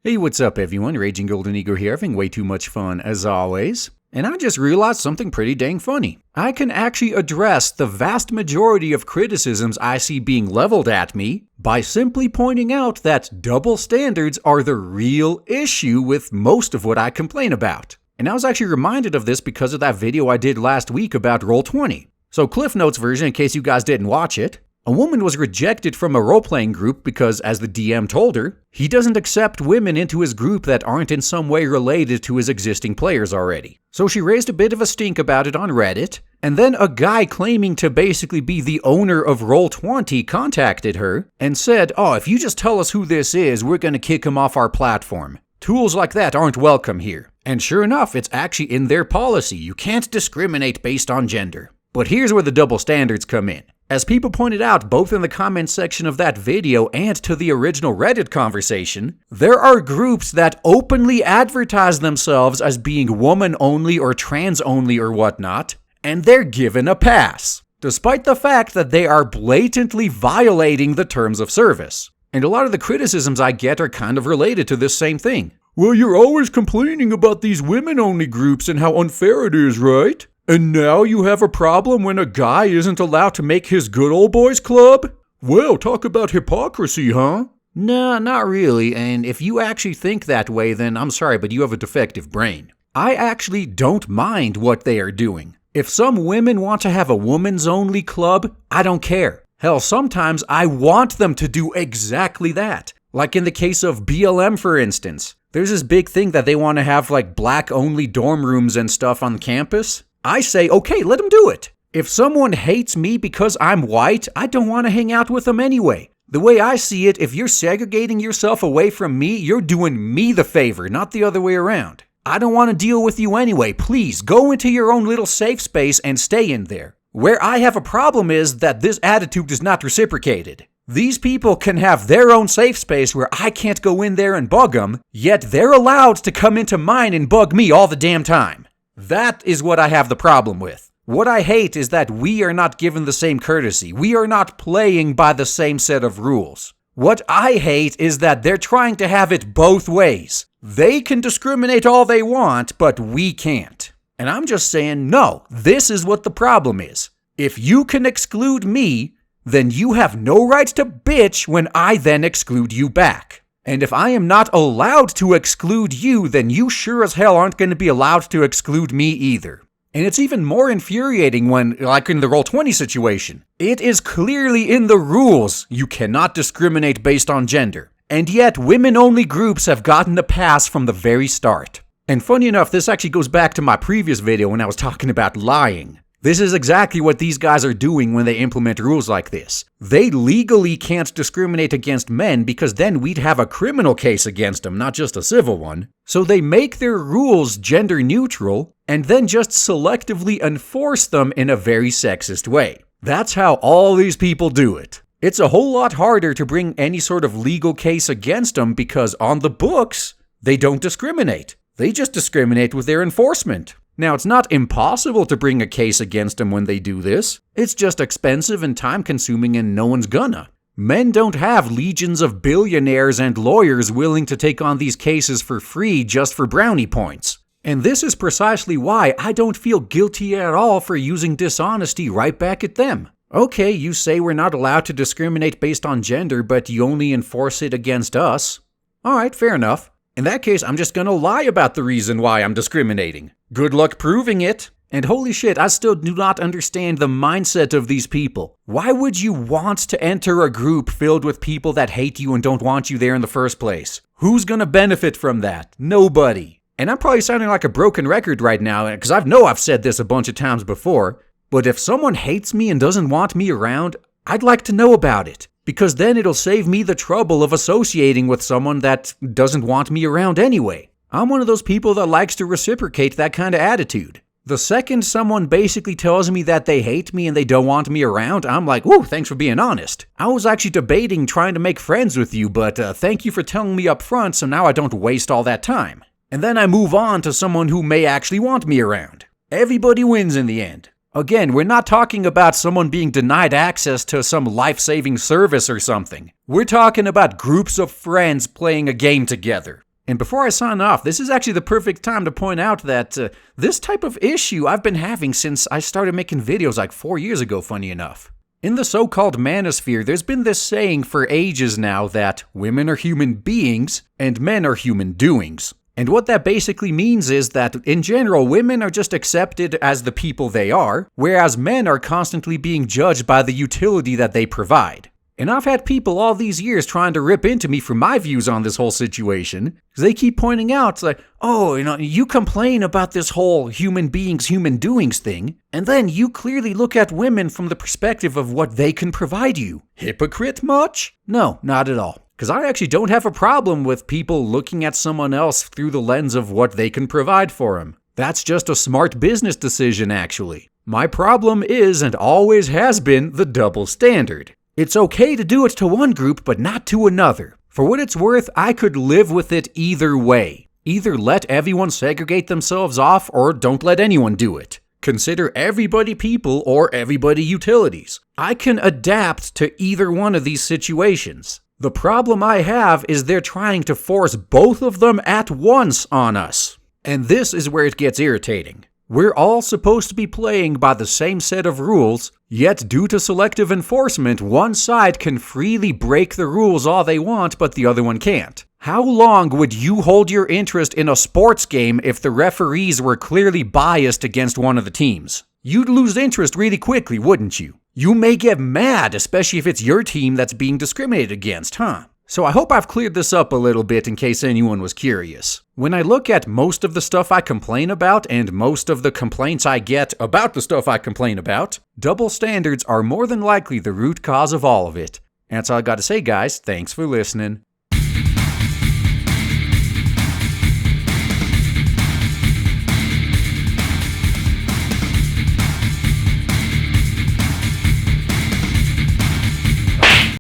Hey, what's up everyone? Raging Golden Eagle here, having way too much fun as always. And I just realized something pretty dang funny. I can actually address the vast majority of criticisms I see being leveled at me by simply pointing out that double standards are the real issue with most of what I complain about. And I was actually reminded of this because of that video I did last week about Roll20. So Cliff Notes version, in case you guys didn't watch it. A woman was rejected from a role-playing group because, as the DM told her, he doesn't accept women into his group that aren't in some way related to his existing players already. So she raised a bit of a stink about it on Reddit, and then a guy claiming to basically be the owner of Roll20 contacted her and said, "Oh, if you just tell us who this is, we're gonna kick him off our platform. Tools like that aren't welcome here." And sure enough, it's actually in their policy. You can't discriminate based on gender. But here's where the double standards come in. As people pointed out both in the comments section of that video and to the original Reddit conversation, there are groups that openly advertise themselves as being woman-only or trans-only or whatnot, and they're given a pass, despite the fact that they are blatantly violating the terms of service. And a lot of the criticisms I get are kind of related to this same thing. Well, you're always complaining about these women-only groups and how unfair it is, right? And now you have a problem when a guy isn't allowed to make his good old boys club? Well, talk about hypocrisy, huh? Nah, not really, and if you actually think that way, then I'm sorry, but you have a defective brain. I actually don't mind what they are doing. If some women want to have a women's only club, I don't care. Hell, sometimes I want them to do exactly that. Like in the case of BLM, for instance. There's this big thing that they want to have like black-only dorm rooms and stuff on campus. I say, okay, let them do it. If someone hates me because I'm white, I don't want to hang out with them anyway. The way I see it, if you're segregating yourself away from me, you're doing me the favor, not the other way around. I don't want to deal with you anyway. Please, go into your own little safe space and stay in there. Where I have a problem is that this attitude is not reciprocated. These people can have their own safe space where I can't go in there and bug them, yet they're allowed to come into mine and bug me all the damn time. That is what I have the problem with. What I hate is that we are not given the same courtesy. We are not playing by the same set of rules. What I hate is that they're trying to have it both ways. They can discriminate all they want, but we can't. And I'm just saying, no, this is what the problem is. If you can exclude me, then you have no right to bitch when I then exclude you back. And if I am not allowed to exclude you, then you sure as hell aren't going to be allowed to exclude me either. And it's even more infuriating when, like in the Roll20 situation, it is clearly in the rules you cannot discriminate based on gender. And yet, women-only groups have gotten a pass from the very start. And funny enough, this actually goes back to my previous video when I was talking about lying. This is exactly what these guys are doing when they implement rules like this. They legally can't discriminate against men because then we'd have a criminal case against them, not just a civil one. So they make their rules gender neutral and then just selectively enforce them in a very sexist way. That's how all these people do it. It's a whole lot harder to bring any sort of legal case against them because on the books, they don't discriminate. They just discriminate with their enforcement. Now, it's not impossible to bring a case against them when they do this. It's just expensive and time-consuming and no one's gonna. Men don't have legions of billionaires and lawyers willing to take on these cases for free just for brownie points. And this is precisely why I don't feel guilty at all for using dishonesty right back at them. Okay, you say we're not allowed to discriminate based on gender, but you only enforce it against us. Alright, fair enough. In that case, I'm just gonna lie about the reason why I'm discriminating. Good luck proving it. And holy shit, I still do not understand the mindset of these people. Why would you want to enter a group filled with people that hate you and don't want you there in the first place? Who's gonna benefit from that? Nobody. And I'm probably sounding like a broken record right now, because I've said this a bunch of times before, but if someone hates me and doesn't want me around, I'd like to know about it. Because then it'll save me the trouble of associating with someone that doesn't want me around anyway. I'm one of those people that likes to reciprocate that kind of attitude. The second someone basically tells me that they hate me and they don't want me around, I'm like, ooh, thanks for being honest. I was actually debating trying to make friends with you, but thank you for telling me up front so now I don't waste all that time. And then I move on to someone who may actually want me around. Everybody wins in the end. Again, we're not talking about someone being denied access to some life-saving service or something. We're talking about groups of friends playing a game together. And before I sign off, this is actually the perfect time to point out that this type of issue I've been having since I started making videos like 4 years ago, funny enough. In the so-called manosphere, there's been this saying for ages now that women are human beings and men are human doings. And what that basically means is that, in general, women are just accepted as the people they are, whereas men are constantly being judged by the utility that they provide. And I've had people all these years trying to rip into me for my views on this whole situation, because they keep pointing out, like, oh, you complain about this whole human beings, human doings thing, and then you clearly look at women from the perspective of what they can provide you. Hypocrite much? No, not at all. Because I actually don't have a problem with people looking at someone else through the lens of what they can provide for them. That's just a smart business decision, actually. My problem is, and always has been, the double standard. It's okay to do it to one group, but not to another. For what it's worth, I could live with it either way. Either let everyone segregate themselves off, or don't let anyone do it. Consider everybody people or everybody utilities. I can adapt to either one of these situations. The problem I have is they're trying to force both of them at once on us. And this is where it gets irritating. We're all supposed to be playing by the same set of rules, yet due to selective enforcement, one side can freely break the rules all they want, but the other one can't. How long would you hold your interest in a sports game if the referees were clearly biased against one of the teams? You'd lose interest really quickly, wouldn't you? You may get mad, especially if it's your team that's being discriminated against, huh? So I hope I've cleared this up a little bit in case anyone was curious. When I look at most of the stuff I complain about and most of the complaints I get about the stuff I complain about, double standards are more than likely the root cause of all of it. And that's all I got to say, guys. Thanks for listening.